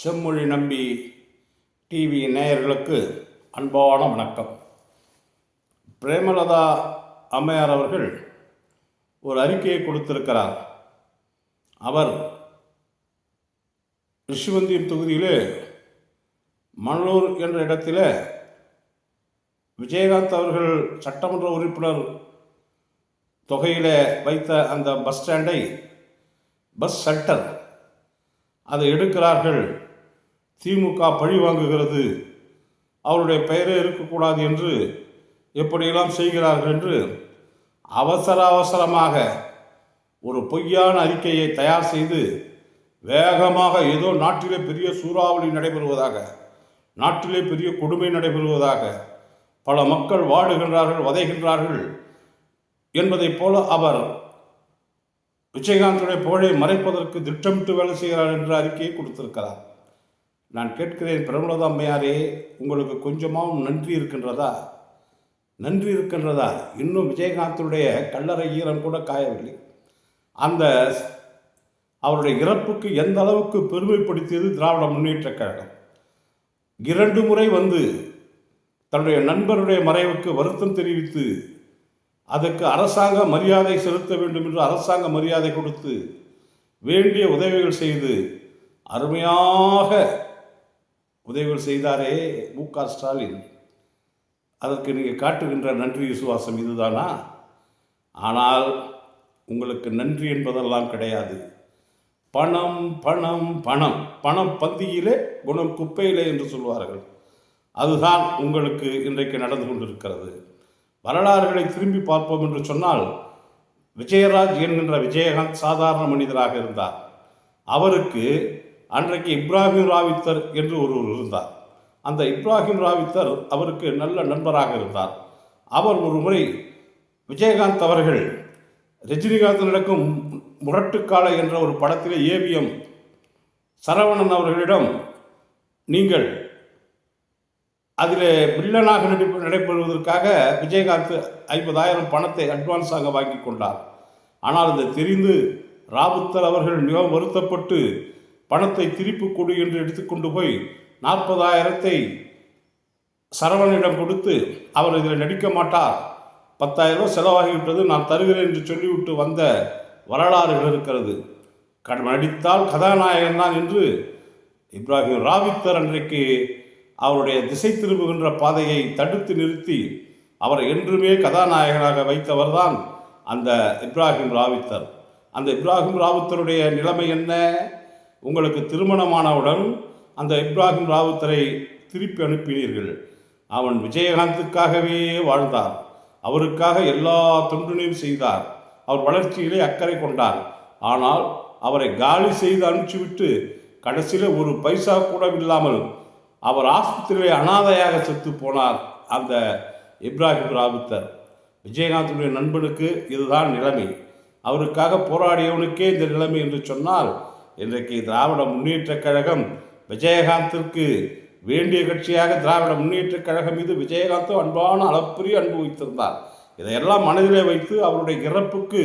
செம்மொழி நம்பி டிவி நேயர்களுக்கு அன்பான வணக்கம். பிரேமலதா அம்மையார் அவர்கள் ஒரு அறிக்கையை கொடுத்திருக்கிறார். அவர் ரிஷிவந்தியம் தொகுதியிலே மணலூர் என்ற இடத்தில் விஜயகாந்த் அவர்கள் சட்டமன்ற உறுப்பினர் தொகையில் வைத்த அந்த பஸ் ஸ்டாண்டை பஸ் ஷெல்டர் அதை எடுக்கிறார்கள், திமுக பழி வாங்குகிறது, அவருடைய பெயரே இருக்கக்கூடாது என்று எப்படியெல்லாம் செய்கிறார்கள் என்று அவசரமாக ஒரு பொய்யான அறிக்கையை தயார் செய்து வேகமாக ஏதோ நாட்டிலே பெரிய சூறாவளி நடைபெறுவதாக, நாட்டிலே பெரிய கொடுமை நடைபெறுவதாக, பல மக்கள் வாடுகின்றார்கள், வதைகின்றார்கள் என்பதைப் போல அவர் விஜயகாந்துடைய புகழை மறைப்பதற்கு திட்டமிட்டு வேலை செய்கிறார் என்ற அறிக்கையை கொடுத்திருக்கிறார். நான் கேட்கிறேன், பிரேமலதா அம்மையாரே, உங்களுக்கு கொஞ்சமாவும் நன்றி இருக்கின்றதா? இன்னும் விஜயகாந்துடைய கல்லறை ஈரம் கூட காயவில்லை. அந்த அவருடைய இறப்புக்கு எந்த அளவுக்கு பெருமைப்படுத்தியது திராவிட முன்னேற்ற கழகம். 2 முறை வந்து தன்னுடைய நண்பருடைய மறைவுக்கு வருத்தம் தெரிவித்து அதற்கு அரசாங்க மரியாதை செலுத்த வேண்டும் என்று அரசாங்க மரியாதை கொடுத்து வேண்டிய உதவிகள் செய்து அருமையாக உதவிகள் செய்தாரே மு.க. ஸ்டாலின். அதற்கு நீங்கள் காட்டுகின்ற நன்றி விசுவாசம் இதுதானா? ஆனால் உங்களுக்கு நன்றி என்பதெல்லாம் கிடையாது. பணம் பணம் பணம் பணம் பந்தியிலே குணம் குப்பையிலே என்று சொல்வார்கள். அதுதான் உங்களுக்கு இன்றைக்கு நடந்து கொண்டிருக்கிறது. வரலாறுகளை திரும்பி பார்ப்போம் என்று சொன்னால், விஜயராஜ் என்கின்ற விஜயகாந்த் சாதாரண மனிதராக இருந்தார். அவருக்கு அன்றைக்கு இப்ராஹிம் ராவித்தர் என்று ஒருவர் இருந்தார். அந்த இப்ராஹிம் ராவித்தர் அவருக்கு நல்ல நண்பராக இருந்தார். அவர் ஒரு முறை விஜயகாந்த் அவர்கள் ரஜினிகாந்த் நடக்கும் முரட்டுக்காலை என்ற ஒரு படத்திலே ஏவிஎம் சரவணன் அவர்களிடம் நீங்கள் அதில் வில்லனாக நடைபெறுவதற்காக விஜயகாந்த் 50,000 பணத்தை அட்வான்ஸாக வாங்கி கொண்டார். ஆனால் அது தெரிந்து ராவுத்தர் அவர்கள் மிகவும் வருத்தப்பட்டு பணத்தை திருப்பி கொடு என்று எடுத்துக்கொண்டு போய் 40,000 சரவணனிடம் கொடுத்து, அவர் இதில் நடிக்க மாட்டார், 10,000 செலவாகிவிட்டது, நான் தருகிறேன் என்று சொல்லிவிட்டு வந்த வரலாறுகள் இருக்கிறது. நடித்தால் கதாநாயகன் தான் என்று இப்ராஹிம் ராவித்தர் அன்றைக்கு அவருடைய திசை திரும்புகின்ற பாதையை தடுத்து நிறுத்தி அவரை என்றுமே கதாநாயகனாக வைத்தவர் தான் அந்த இப்ராஹிம் ராவித்தர். அந்த இப்ராஹிம் ராவித்தருடைய நிலைமை என்ன? உங்களுக்கு திருமணமானவுடன் அந்த இப்ராஹிம் ராவித்தரை திருப்பி அனுப்பினீர்கள். அவன் விஜயகாந்துக்காகவே வாழ்ந்தார், அவருக்காக எல்லா தொண்டினையும் செய்தார், அவர் வளர்ச்சியிலே அக்கறை கொண்டார். ஆனால் அவரை காலி செய்து அனுப்பிச்சுவிட்டு கடைசியில் ஒரு பைசா கூட இல்லாமல் அவர் ஆஸ்பத்திரியிலே அனாதையாக செத்து போனார் அந்த இப்ராஹிம் ராவித்தர். விஜயகாந்துடைய நண்பனுக்கு இதுதான் நிலைமை. அவருக்காக போராடியவனுக்கே இந்த நிலைமை என்று சொன்னால், இன்றைக்கு திராவிட முன்னேற்ற கழகம் விஜயகாந்திற்கு வேண்டிய கட்சியாக திராவிட முன்னேற்ற கழகம் மீது விஜயகாந்தும் அன்பான அளப்பரிய அன்பு வைத்திருந்தார். இதையெல்லாம் மனதிலே வைத்து அவருடைய இறப்புக்கு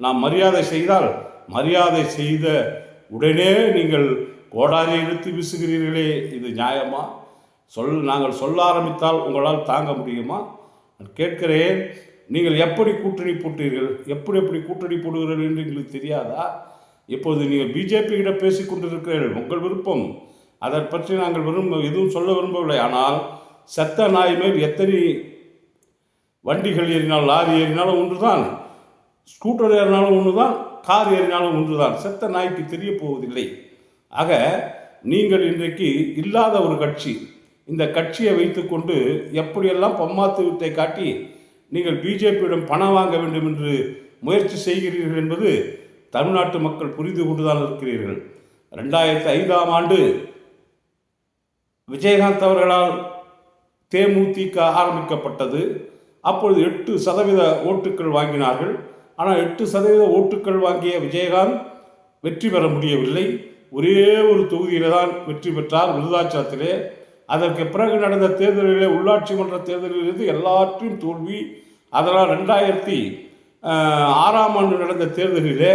நாம் மரியாதை செய்தால், மரியாதை செய்த உடனே நீங்கள் கோடாரி இழுத்து வீசுகிறீர்களே, இது நியாயமா? நாங்கள் சொல்ல ஆரம்பித்தால் உங்களால் தாங்க முடியுமா? நான் கேட்கிறேன், நீங்கள் எப்படி கூட்டணி போட்டீர்கள், எப்படி கூட்டணி போடுகிறீர்கள் என்று எங்களுக்கு தெரியாதா? இப்போது நீங்கள் பிஜேபியிட பேசி கொண்டிருக்கிறீர்கள், உங்கள் விருப்பம், அதை பற்றி நாங்கள் எதுவும் சொல்ல விரும்பவில்லை. ஆனால் செத்த நாய் மேல் எத்தனை வண்டிகள் ஏறினாலும், லாரி ஏறினாலும் ஒன்று தான், ஸ்கூட்டர் ஏறினாலும் ஒன்று தான், கார் ஏறினாலும் ஒன்று தான். செத்த நாய்க்கு தெரிய போவதில்லை. ஆக நீங்கள் இன்றைக்கு இல்லாத ஒரு கட்சி, இந்த கட்சியை வைத்துக்கொண்டு எப்படியெல்லாம் பம்மாத்து வித்தை காட்டி நீங்கள் பிஜேபியிடம் பணம் வாங்க வேண்டும் என்று முயற்சி செய்கிறீர்கள் என்பது தமிழ்நாட்டு மக்கள் புரிந்து கொண்டுதான் இருக்கிறீர்கள். 2005ஆம் ஆண்டு விஜயகாந்த் அவர்களால் தேமுதிக ஆரம்பிக்கப்பட்டது. அப்பொழுது 8% ஓட்டுக்கள் வாங்கினார்கள். ஆனால் 8% ஓட்டுக்கள் வாங்கிய விஜயகாந்த் வெற்றி பெற முடியவில்லை. ஒரே ஒரு தொகுதியில் தான் வெற்றி பெற்றார், விருதாச்சலத்திலே. அதற்கு பிறகு நடந்த தேர்தலிலே, உள்ளாட்சி மன்ற தேர்தலிலிருந்து எல்லாற்றையும் தோல்வி. அதனால் 2006ஆம் ஆண்டு நடந்த தேர்தலிலே,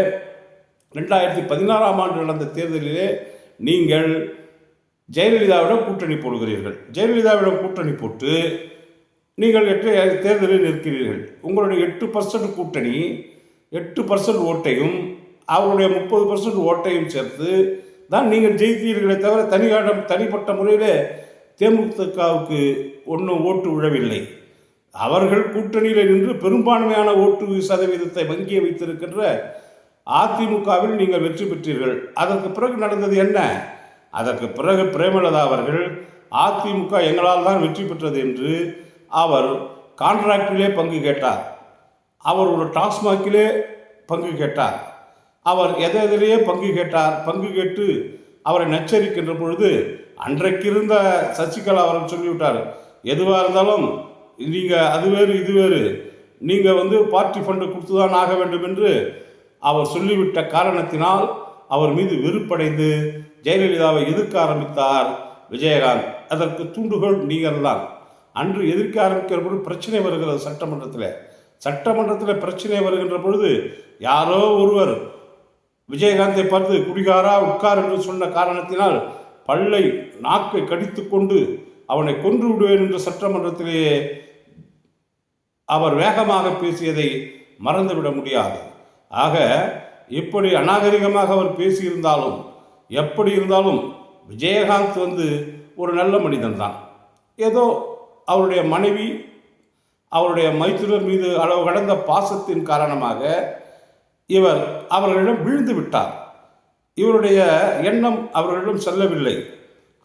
2016ஆம் ஆண்டு நடந்த தேர்தலிலே நீங்கள் ஜெயலலிதாவிடம் கூட்டணி போடுகிறீர்கள். ஜெயலலிதாவிடம் கூட்டணி போட்டு நீங்கள் தேர்தலில் நிற்கிறீர்கள். உங்களுடைய 8% கூட்டணி 8% ஓட்டையும் அவருடைய 30% ஓட்டையும் சேர்த்து தான் நீங்கள் ஜெயித்தீர்களே தவிர தனிப்பட்ட முறையில் தேமுதிகவுக்கு ஒன்றும் ஓட்டு விழவில்லை. அவர்கள் கூட்டணியில் நின்று பெரும்பான்மையான ஓட்டு சதவீதத்தை வங்கியை வைத்திருக்கின்ற அதிமுகவில் நீங்கள் வெற்றி பெற்றீர்கள். அதற்கு பிறகு நடந்தது என்ன? அதற்கு பிறகு பிரேமலதா அவர்கள் அதிமுக எங்களால் தான் வெற்றி பெற்றது என்று அவர் கான்ட்ராக்டிலே பங்கு கேட்டார். அவர் ஒரு டாஸ்மாகிலே பங்கு கேட்டார். அவர் எதிலேயே பங்கு கேட்டார். பங்கு கேட்டு அவரை நச்சரிக்கின்ற பொழுது அன்றைக்கு இருந்த சசிகலா அவர்கள் சொல்லிவிட்டார், எதுவாக இருந்தாலும் நீங்கள் அது வேறு இது வேறு, நீங்கள் பார்ட்டி ஃபண்டு கொடுத்து தான் ஆக வேண்டும் என்று அவர் சொல்லிவிட்ட காரணத்தினால் அவர் மீது வெறுப்படைந்து ஜெயலலிதாவை எதிர்க்க ஆரம்பித்தார் விஜயகாந்த். அதற்கு தூண்டுகோல் நீங்கள் தான். அன்று எதிர்க்க ஆரம்பிக்கிற பொழுது பிரச்சனை வருகிறது. சட்டமன்றத்தில் பிரச்சனை வருகின்ற பொழுது யாரோ ஒருவர் விஜயகாந்தை பார்த்து குடிகாரா உட்கார் என்று சொன்ன காரணத்தினால் பல்லை நாக்கை கடித்து கொண்டு அவனை கொன்று விடுவேன் என்று சட்டமன்றத்திலேயே அவர் வேகமாக பேசியதை மறந்துவிட முடியாது. ஆக இப்படி அநாகரிகமாக அவர் பேசியிருந்தாலும் எப்படி இருந்தாலும் விஜயகாந்த் ஒரு நல்ல மனிதன்தான். ஏதோ அவருடைய மனைவி அவருடைய மைத்துனர் மீது அளவு கடந்த பாசத்தின் காரணமாக இவர் அவர்களிடம் விழுந்து விட்டார். இவருடைய எண்ணம் அவர்களிடம் செல்லவில்லை.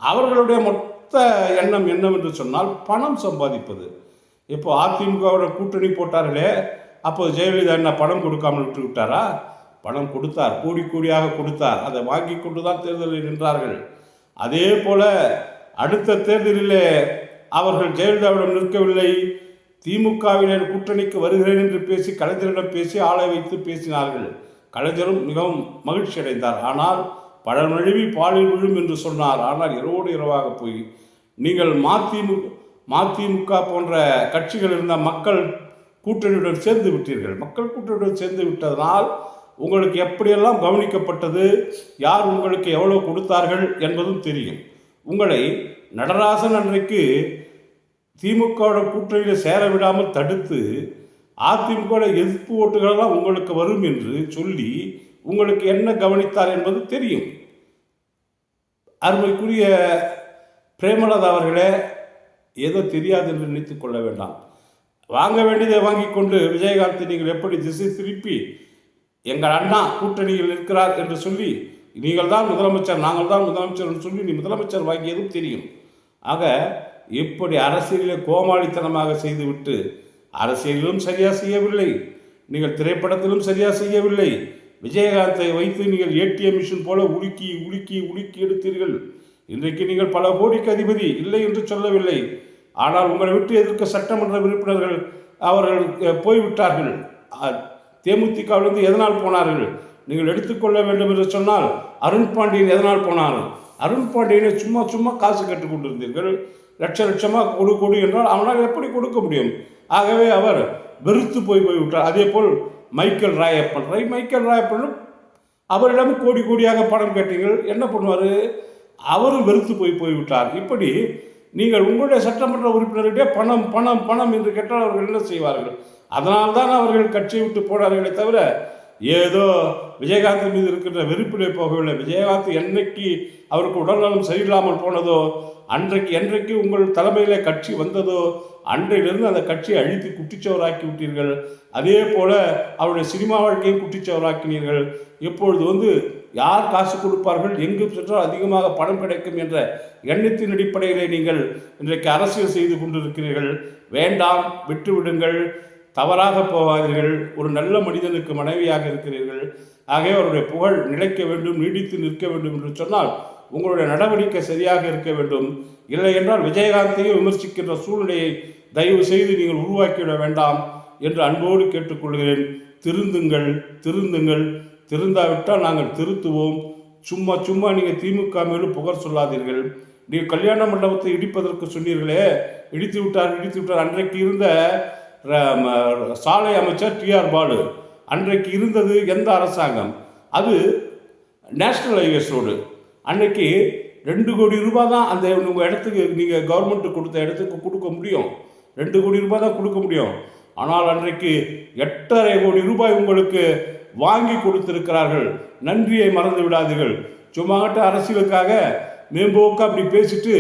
அவர்களுடைய மொத்த எண்ணம் என்னவென்று சொன்னால் பணம் சம்பாதிப்பது. இப்போ அதிமுகவோட கூட்டணி போட்டார்களே, அப்போது ஜெயலலிதா என்ன பணம் கொடுக்காமல் விட்டு விட்டாரா? பணம் கொடுத்தார், கோடி கோடியாக கொடுத்தார். அதை வாங்கி கொண்டு தான் தேர்தலில் நின்றார்கள். அதே போல அடுத்த தேர்தலிலே அவர்கள் ஜெயலலிதாவிடம் நிற்கவில்லை. திமுகவினர் கூட்டணிக்கு வருகிறேன் என்று பேசி கலைஞரிடம் பேசி ஆளை வைத்து பேசினார்கள். கலைஞரும் மிகவும் மகிழ்ச்சி அடைந்தார். ஆனால் பழமொழி பாலில் விழும் என்று சொன்னார். ஆனால் இரவோடு இரவாக போய் நீங்கள் மதிமுக போன்ற கட்சிகள் இருந்த மக்கள் கூட்டணியுடன் சேர்ந்து விட்டீர்கள். மக்கள் கூட்டணியுடன் சேர்ந்து விட்டதனால் உங்களுக்கு எப்படியெல்லாம் கவனிக்கப்பட்டது, யார் உங்களுக்கு எவ்வளோ கொடுத்தார்கள் என்பதும் தெரியும். உங்களை நடராசன் அன்றைக்கு திமுகவோட கூட்டணியில் சேர விடாமல் தடுத்து அதிமுக எதிர்ப்பு ஓட்டுகளெல்லாம் உங்களுக்கு வரும் என்று சொல்லி உங்களுக்கு என்ன கவனித்தார் என்பது தெரியும். அருமைக்குரிய பிரேமலதா அவர்களே, ஏதோ தெரியாது என்று நினைத்துக் கொள்ள வேண்டாம். வாங்க வேண்டியதை வாங்கி கொண்டு விஜயகாந்தை நீங்கள் எப்படி திசை திருப்பி எங்கள் அண்ணா கூட்டணியில் இருக்கிறார் என்று சொல்லி நீங்கள் தான் முதலமைச்சர், நாங்கள் தான் முதலமைச்சர் என்று சொல்லி நீ முதலமைச்சர் வாங்கியதும் தெரியும். ஆக இப்படி அரசியலில் கோமாளித்தனமாக செய்துவிட்டு அரசியலிலும் சரியாக செய்யவில்லை, நீங்கள் திரைப்படத்திலும் சரியாக செய்யவில்லை. விஜயகாந்தை வைத்து நீங்கள் ஏடிஎம் மிஷின் போல உலுக்கி உலுக்கி உலுக்கி எடுத்தீர்கள். இன்றைக்கு நீங்கள் பல கோடிக்கு அதிபதி, இல்லை என்று சொல்லவில்லை. ஆனால் உங்களை விட்டு எதிர்க்க சட்டமன்ற உறுப்பினர்கள் அவர்கள் போய்விட்டார்கள். தேமுதிகவிலிருந்து எதனால் போனார்கள்? நீங்கள் எடுத்துக்கொள்ள வேண்டும் என்று சொன்னால் அருண் பாண்டியன் எதனால் போனார்கள்? அருண் பாண்டியனை சும்மா காசு கட்டுக் கொண்டிருந்தீர்கள். லட்சமாக கொடு என்றால் அவனால் எப்படி கொடுக்க முடியும்? ஆகவே அவர் வெறுத்து போய்விட்டார். அதே போல் மைக்கேல் ராயப்பனும் அவரிடம் கோடி கோடியாக பணம் கேட்டீர்கள். என்ன பண்ணுவார்? அவரும் வெறுத்து போய்விட்டார். இப்படி நீங்கள் உங்களுடைய சட்டமன்ற உறுப்பினர்கிட்டே பணம் பணம் பணம் என்று கேட்டால் அவர்கள் என்ன செய்வார்கள்? அதனால்தான் அவர்கள் கட்சியை விட்டு போனார்களே தவிர ஏதோ விஜயகாந்த் மீது இருக்கின்ற வெறுப்பிலே போகவில்லை. விஜயகாந்த் என்னைக்கு அவருக்கு உடல்நலம் சரியில்லாமல் போனதோ என்றைக்கு உங்கள் தலைமையில் கட்சி வந்ததோ அன்றையிலிருந்து அந்த கட்சியை அழித்து குட்டிச்சவராக்கி விட்டீர்கள். அதே போல அவருடைய சினிமா வாழ்க்கையும் குட்டிச்சவராக்கினீர்கள். இப்பொழுது யார் காசு கொடுப்பார்கள், எங்கு சென்றால் அதிகமாக பணம் கிடைக்கும் என்ற எண்ணத்தின் அடிப்படையிலே நீங்கள் இன்றைக்கு அரசியல் செய்து கொண்டிருக்கிறீர்கள். வேண்டாம், விட்டுவிடுங்கள், தவறாக போகாதீர்கள். ஒரு நல்ல மனிதனுக்கு மனைவியாக இருக்கிறீர்கள். ஆகவே அவருடைய புகழ் நிலைக்க வேண்டும், நீடித்து நிற்க வேண்டும் என்று சொன்னால் உங்களுடைய நடவடிக்கை சரியாக இருக்க வேண்டும். இல்லை என்றால் விஜயகாந்தையும் விமர்சிக்கின்ற சூழ்நிலையை தயவு செய்து நீங்கள் உருவாக்கிவிட வேண்டாம் என்று அன்போடு கேட்டுக்கொள்கிறேன். திருந்துங்கள். திருந்தாவிட்டால் நாங்கள் திருத்துவோம். சும்மா நீங்கள் திமுக மேலும் புகார் சொல்லாதீர்கள். நீங்கள் கல்யாண மண்டபத்தை இடிப்பதற்கு சொன்னீர்களே, இடித்து விட்டார். அன்றைக்கு இருந்த சாலை அமைச்சர் டிஆர் பாலு. அன்றைக்கு இருந்தது எந்த அரசாங்கம்? அது நேஷனல் ஹைவேஸ் ரோடு. அன்றைக்கு 2 கோடி ரூபாய் தான் அந்த உங்கள் இடத்துக்கு நீங்கள் கவர்மெண்ட்டு கொடுத்த இடத்துக்கு கொடுக்க முடியும். 2 கோடி ரூபாய் தான் கொடுக்க முடியும். ஆனால் அன்றைக்கு 8.5 கோடி ரூபாய் உங்களுக்கு வாங்கி கொடுத்திருக்கிறார்கள். நன்றியை மறந்து விடாதீர்கள். சும்மாட்ட அரசியலுக்காக மேம்போக்கு அப்படி பேசிட்டு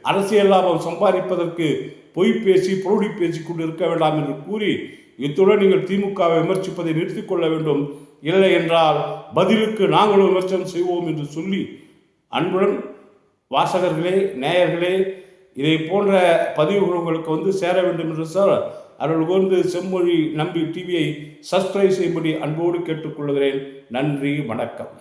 அரசியல் லாபம் சம்பாதிப்பதற்கு பொய் பேசி புரொடி பேசி கொண்டு இருக்க வேண்டாம் என்று கூறி இத்துடன் நீங்கள் திமுகவை விமர்சிப்பதை நிறுத்திக் கொள்ள வேண்டும். இல்லை என்றால் பதிலுக்கு நாங்களும் விமர்சனம் செய்வோம் என்று சொல்லி அன்புடன் வாசகர்களே, நேயர்களே, இதை போன்ற பதிவுகள் உங்களுக்கு சேர வேண்டும் என்று சார் அவர்களுக்கு செம்மொழி நம்பி டிவியை சப்ஸ்கிரைப் செய்யும்படி அன்போடு கேட்டுக்கொள்கிறேன். நன்றி, வணக்கம்.